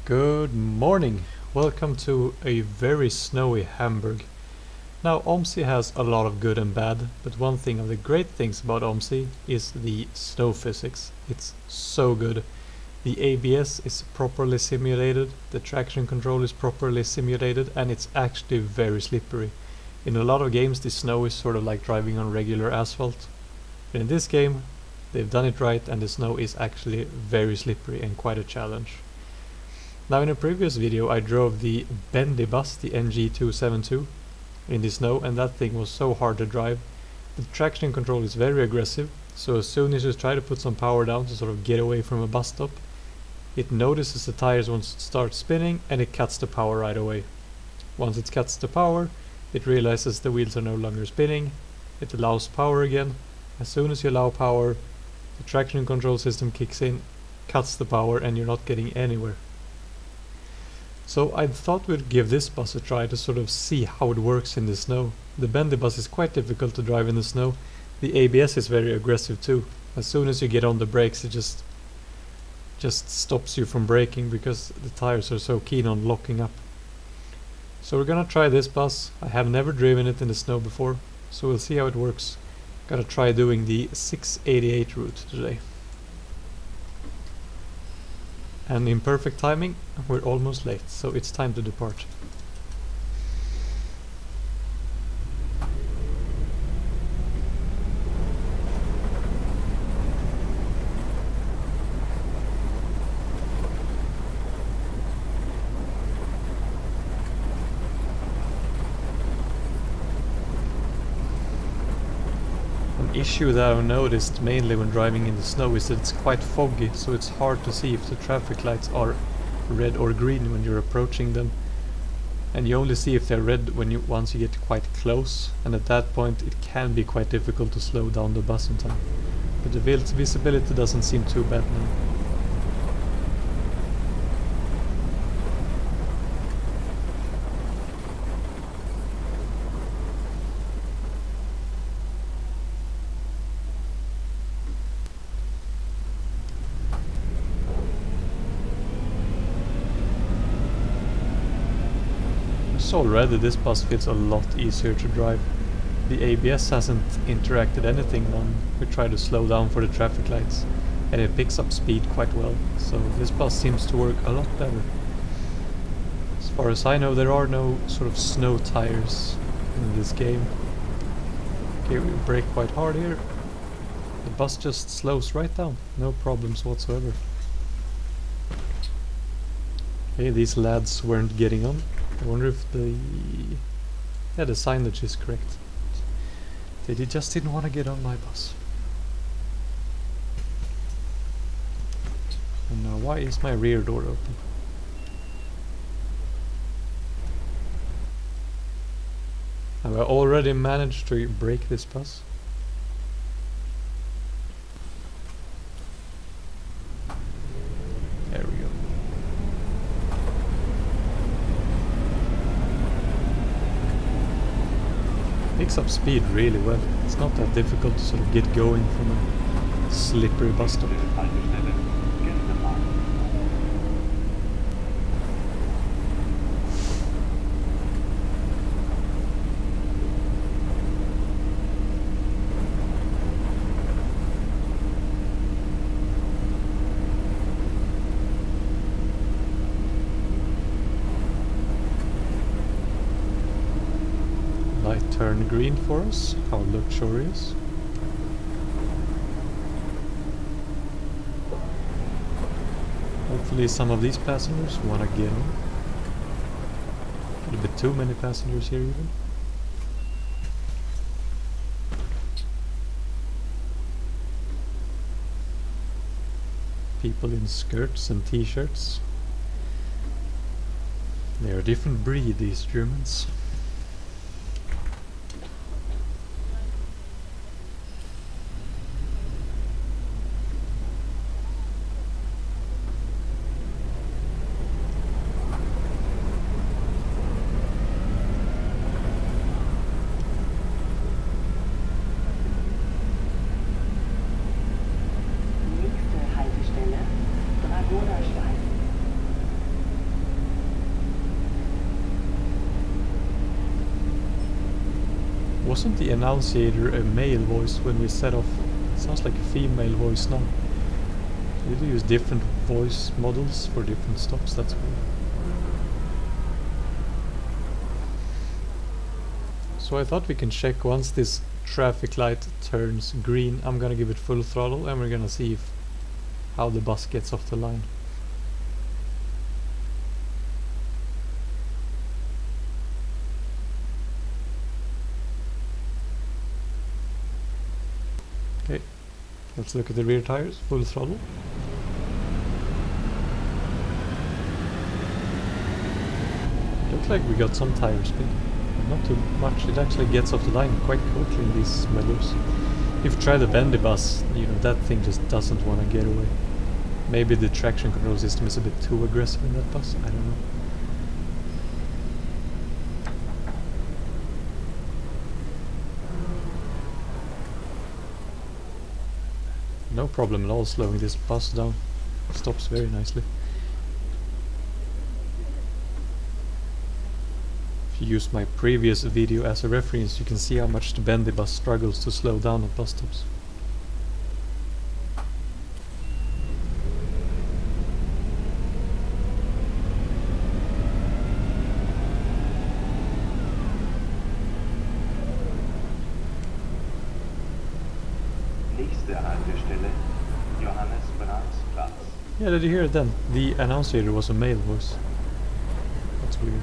Good morning! Welcome to a very snowy Hamburg. Now OMSI has a lot of good and bad, but one thing of the great things about OMSI is the snow physics. It's so good. The ABS is properly simulated, the traction control is properly simulated, and it's actually very slippery. In a lot of games the snow is sort of like driving on regular asphalt. But in this game they've done it right and the snow is actually very slippery and quite a challenge. Now in a previous video I drove the bendy bus, the NG272, in the snow, and that thing was so hard to drive. The traction control is very aggressive, so as soon as you try to put some power down to sort of get away from a bus stop, it notices the tires once it starts spinning and it cuts the power right away. Once it cuts the power, it realizes the wheels are no longer spinning, it allows power again. As soon as you allow power, the traction control system kicks in, cuts the power, and you're not getting anywhere. So I thought we'd give this bus a try to sort of see how it works in the snow. The bendy bus is quite difficult to drive in the snow. The ABS is very aggressive too. As soon as you get on the brakes it just stops you from braking because the tires are so keen on locking up. So we're gonna try this bus. I have never driven it in the snow before, so we'll see how it works. Gotta try doing the 688 route today. And in perfect timing, we're almost late, so it's time to depart. An issue that I've noticed mainly when driving in the snow is that it's quite foggy, so it's hard to see if the traffic lights are red or green when you're approaching them. And you only see if they're red once you get quite close, and at that point it can be quite difficult to slow down the bus in time. But the visibility doesn't seem too bad now. So already this bus feels a lot easier to drive. The ABS hasn't interacted anything when we try to slow down for the traffic lights, and it picks up speed quite well, so this bus seems to work a lot better. As far as I know, there are no sort of snow tires in this game. Okay, we brake quite hard here. The bus just slows right down, no problems whatsoever. Okay, these lads weren't getting on. I wonder if the signage is correct. They just didn't want to get on my bus. And now why is my rear door open? Have I already managed to break this bus? There we go. Picks up speed really well. It's not that difficult to sort of get going from a slippery bus stop. Light turned green for us. How luxurious. Hopefully some of these passengers want to get on. A little bit too many passengers here even. People in skirts and t-shirts. They're a different breed, these Germans. Wasn't the annunciator a male voice when we set off? It sounds like a female voice now. Did you use different voice models for different stops? That's weird. So I thought we can check once this traffic light turns green. I'm gonna give it full throttle and we're gonna see how the bus gets off the line. Okay, let's look at the rear tires, full throttle. Looks like we got some tire spin. Not too much, it actually gets off the line quite quickly in these weathers. If you try the bendy bus, you know, that thing just doesn't want to get away. Maybe the traction control system is a bit too aggressive in that bus, I don't know. No problem at all slowing this bus down. It stops very nicely. If you use my previous video as a reference, you can see how much the bendy bus struggles to slow down at bus stops. Yeah, did you hear it then? The annunciator was a male voice. That's weird.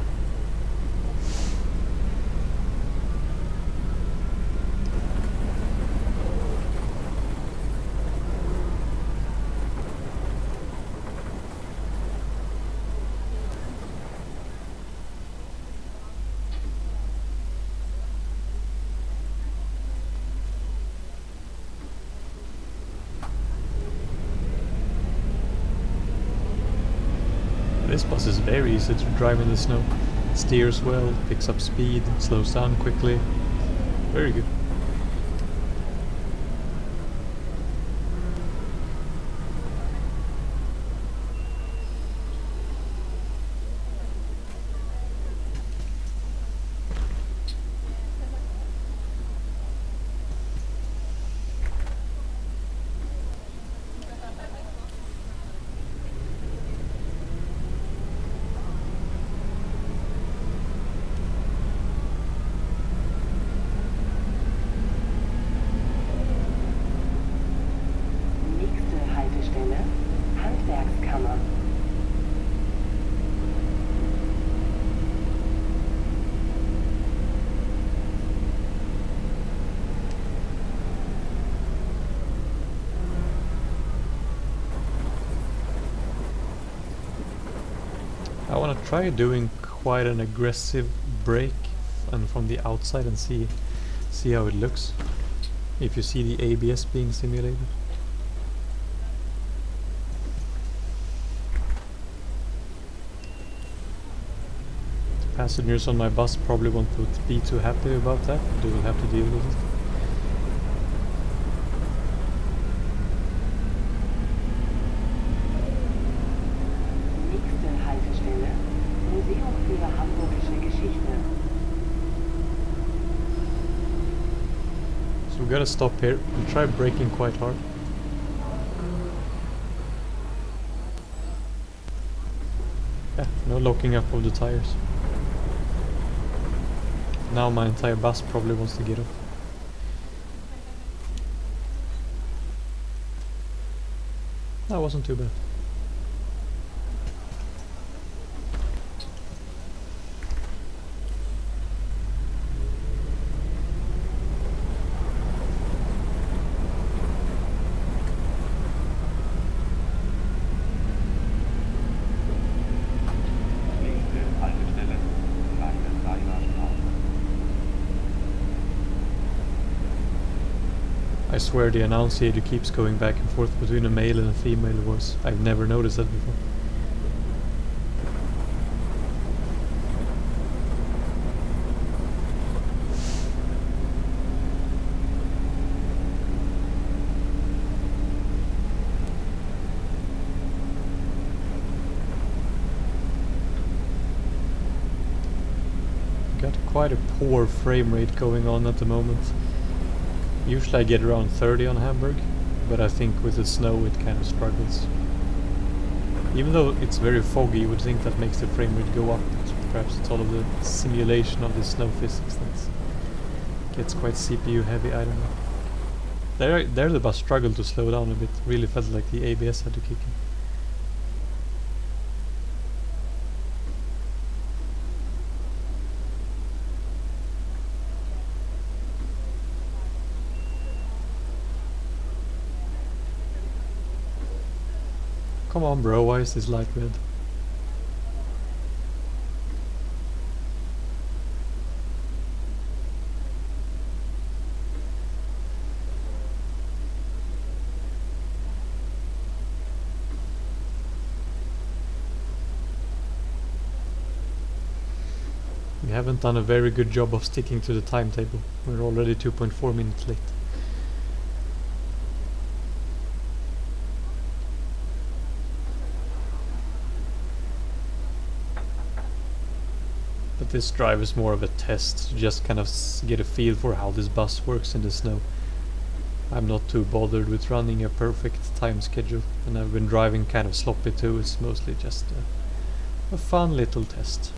This bus is very easy to drive in the snow. Steers well, picks up speed, slows down quickly. Very good. I want to try doing quite an aggressive brake and from the outside and see how it looks. If you see the ABS being simulated. The passengers on my bus probably won't be too happy about that, but they will have to deal with it. So we gotta stop here and try braking quite hard. Yeah, no locking up of the tires. Now my entire bus probably wants to get off. That wasn't too bad. I swear the annunciator keeps going back and forth between a male and a female voice. I've never noticed that before. Got quite a poor frame rate going on at the moment. Usually I get around 30 on Hamburg, but I think with the snow it kind of struggles. Even though it's very foggy, you would think that makes the frame rate go up. Perhaps it's all of the simulation of the snow physics that gets quite CPU heavy, I don't know. There the bus struggled to slow down a bit, really felt like the ABS had to kick in. Come on bro, why is this light red? We haven't done a very good job of sticking to the timetable. We're already 2.4 minutes late. But this drive is more of a test, to just kind of get a feel for how this bus works in the snow. I'm not too bothered with running a perfect time schedule, and I've been driving kind of sloppy too. It's mostly just a fun little test.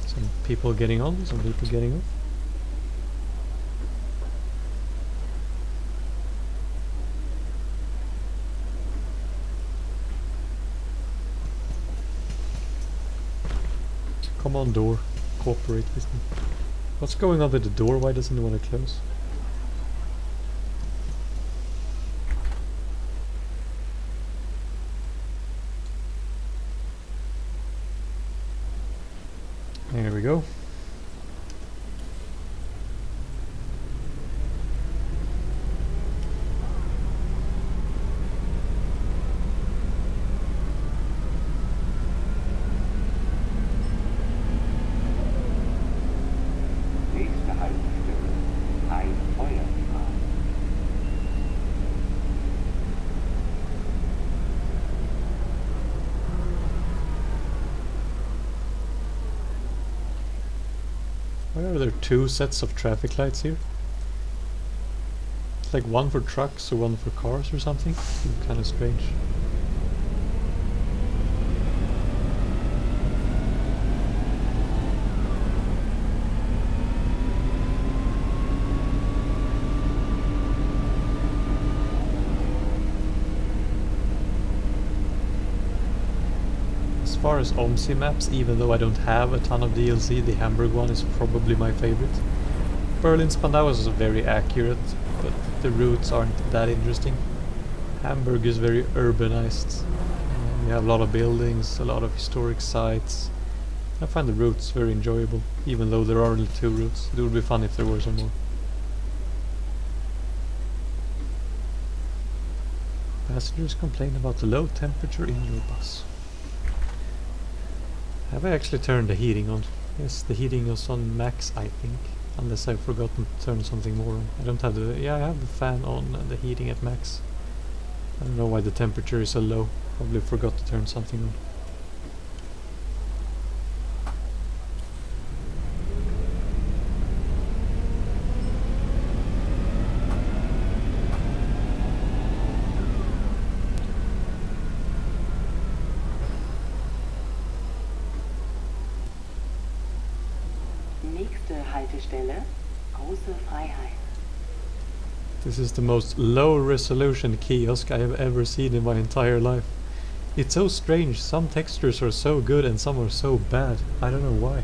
Some people getting on, some people getting off. Come on door, cooperate with me. What's going on with the door? Why doesn't it want to close? There we go. Nächste Haltestelle, Rhein-Feuerstraße. Why are there two sets of traffic lights here? It's like one for trucks or one for cars or something. Kind of strange. As far as OMSI maps, even though I don't have a ton of DLC, the Hamburg one is probably my favorite. Berlin-Spandau is very accurate, but the routes aren't that interesting. Hamburg is very urbanized. We have a lot of buildings, a lot of historic sites. I find the routes very enjoyable, even though there are only two routes. It would be fun if there were some more. Passengers complain about the low temperature in your bus. Have I actually turned the heating on? Yes, the heating is on max, I think. Unless I've forgotten to turn something more on. I don't have the... yeah, I have the fan on and the heating at max. I don't know why the temperature is so low. Probably forgot to turn something on. Nächste Haltestelle, Große Freiheit. This is the most low resolution kiosk I have ever seen in my entire life. It's so strange, some textures are so good and some are so bad. I don't know why.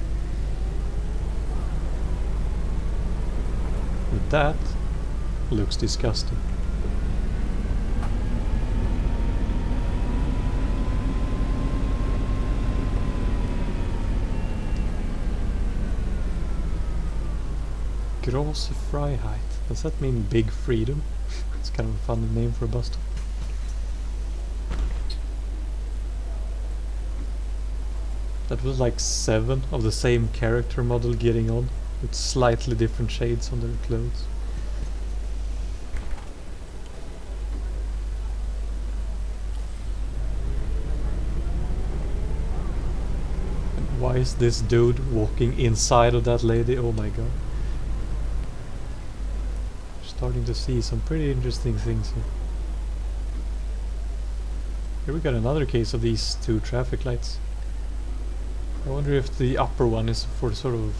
But that looks disgusting. Große Freiheit. Does that mean big freedom? It's kind of a fun name for a bus stop. That was like 7 of the same character model getting on, with slightly different shades on their clothes. And why is this dude walking inside of that lady? Oh my god. Starting to see some pretty interesting things here. Here we got another case of these 2 traffic lights. I wonder if the upper one is for sort of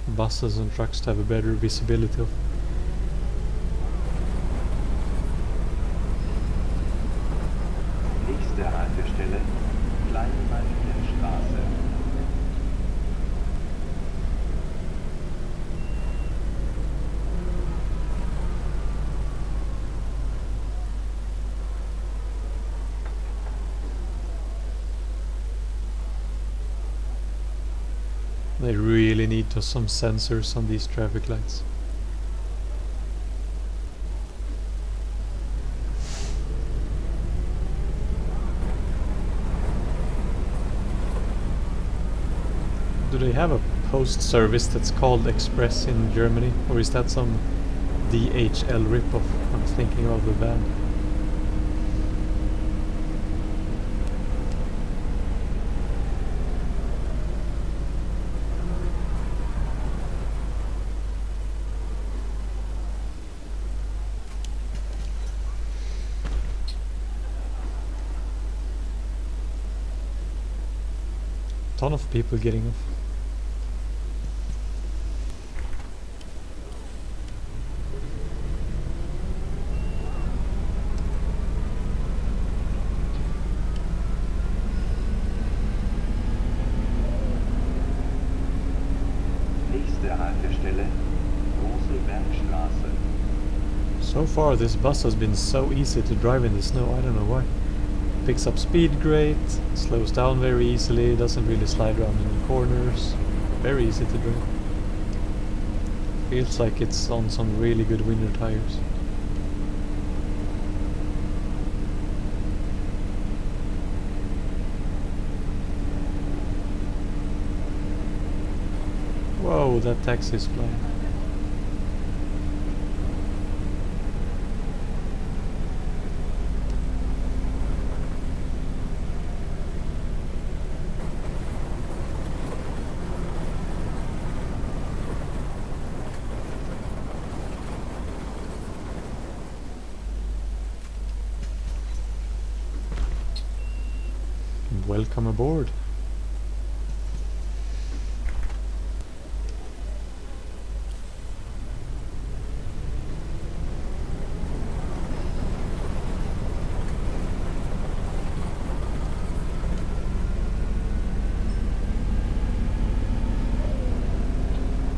buses and trucks to have a better visibility of. Nächste Haltestelle, Kleinwaldstraße. They really need some sensors on these traffic lights. Do they have a post service that's called Express in Germany? Or is that some DHL ripoff? I'm thinking of the band. Ton of people getting off. Nächste Haltestelle, Große Bergstraße. So far this bus has been so easy to drive in the snow, I don't know why. Picks up speed great, slows down very easily, doesn't really slide around in the corners. Very easy to drive. Feels like it's on some really good winter tires. Whoa, that taxi is flying. Welcome aboard.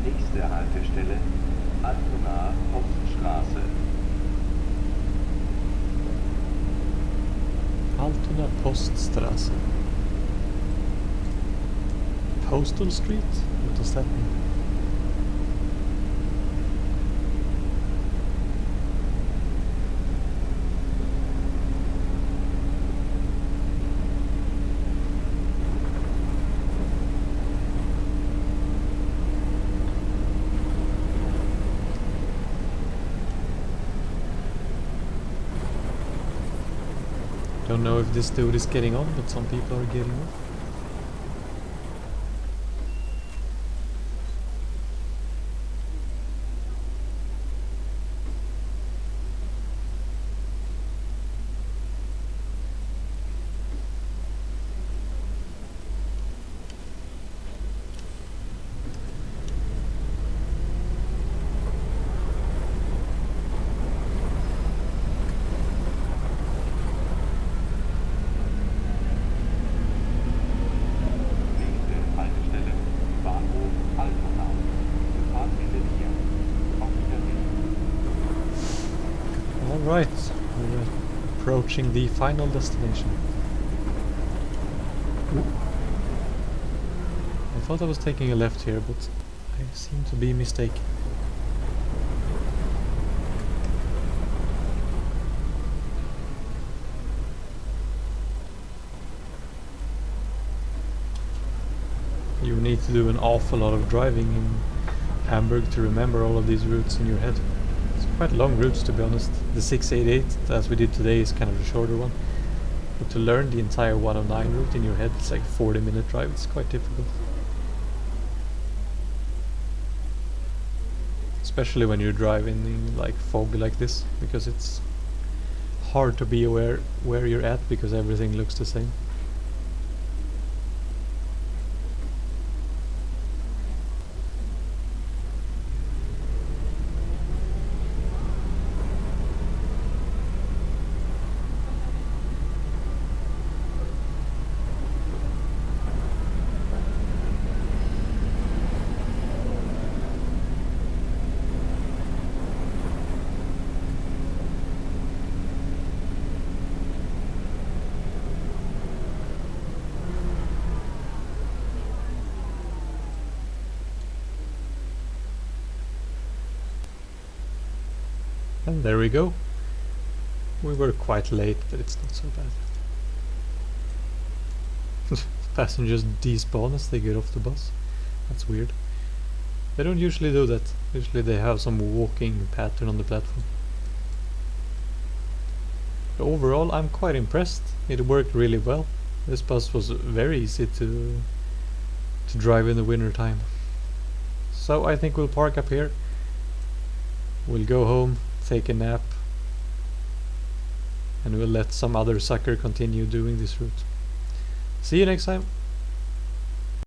Nächste Haltestelle, Altona Poststraße. Altona Poststraße. Postal Street? What does that mean? Don't know if this dude is getting on, but some people are getting off. Nächste Haltestelle, Bahnhof Altona. Fahrtwinde hier. Auf Wiedersehen. Alright, we're approaching the final destination. I thought I was taking a left here, but I seem to be mistaken. need to do an awful lot of driving in Hamburg to remember all of these routes in your head. It's quite long routes, to be honest. The 688 as we did today is kind of the shorter one. But to learn the entire 109 route in your head, it's like a 40-minute drive. It's quite difficult. Especially when you're driving in like fog like this, because it's hard to be aware where you're at because everything looks the same. And there we go. We were quite late, but it's not so bad. Passengers despawn as they get off the bus. That's weird. They don't usually do that. Usually they have some walking pattern on the platform. But overall, I'm quite impressed. It worked really well. This bus was very easy to drive in the winter time. So I think we'll park up here. We'll go home, take a nap, and we'll let some other sucker continue doing this route. See you next time.